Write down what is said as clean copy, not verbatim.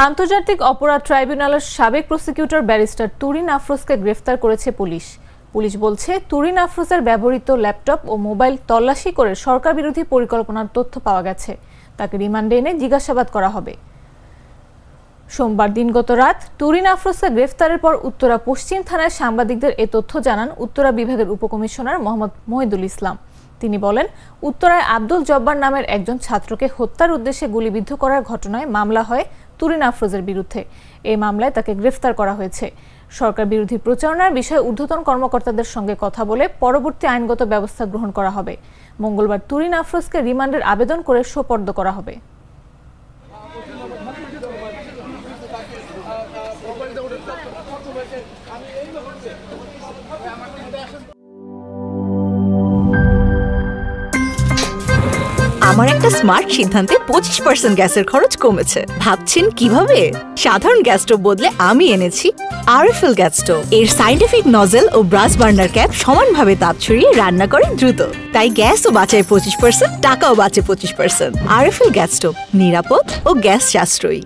আন্তর্জাতিক অপরাধ ট্রাইব্যুনালের সাবেক প্রসিকিউটর ব্যারিস্টার তুরিন আফরোজকে গ্রেফতার করেছে পুলিশ। পুলিশ বলছে, তুরিন আফরোজের ব্যবহৃত ল্যাপটপ ও মোবাইল তল্লাশি করে সরকার বিরোধী পরিকল্পনার তথ্য পাওয়া গেছে। তাকে রিমান্ডে এনে জিজ্ঞাসাবাদ করা হবে। সোমবার দিনগত রাত তুরিন আফরোজকে গ্রেফতারের পর উত্তরা পশ্চিম থানায় সাংবাদিকদের এ তথ্য জানান উত্তরা বিভাগের উপকমিশনার মোহাম্মদ মহিদুল ইসলাম। তিনি বলেন, উত্তরায় আব্দুল জব্বার নামের একজন ছাত্রকে হত্যার উদ্দেশ্যে গুলিবিদ্ধ করার ঘটনায় মামলা হয় তুরিন আফরোজের বিরুদ্ধে। এই মামলায় তাকে গ্রেফতার করা হয়েছে। সরকার বিরোধী প্রচারণার বিষয়ে ঊর্ধ্বতন কর্মকর্তাদের সঙ্গে কথা বলে পরবর্তী আইনগত ব্যবস্থা গ্রহণ করা হবে। মঙ্গলবার তুরিন আফরোজকে রিমান্ডের আবেদন করে সোপর্দ করা হবে। আমার একটা স্মার্ট সিদ্ধান্তে 25% গ্যাসের খরচ কমেছে। ভাবছেন কিভাবে? সাধারণ গ্যাস স্টোভ বদলে আমি এনেছি আরএফএল গ্যাস স্টোভ। এর সাইন্টিফিক নজল ও ব্রাস বার্নার ক্যাপ সমানভাবে তাপ ছড়িয়ে রান্না করে দ্রুত। তাই গ্যাসও বাঁচায় 25%, টাকাও বাঁচে 25%। আরএফএল গ্যাস স্টোভ, নিরাপদ ও গ্যাস সাশ্রয়ী।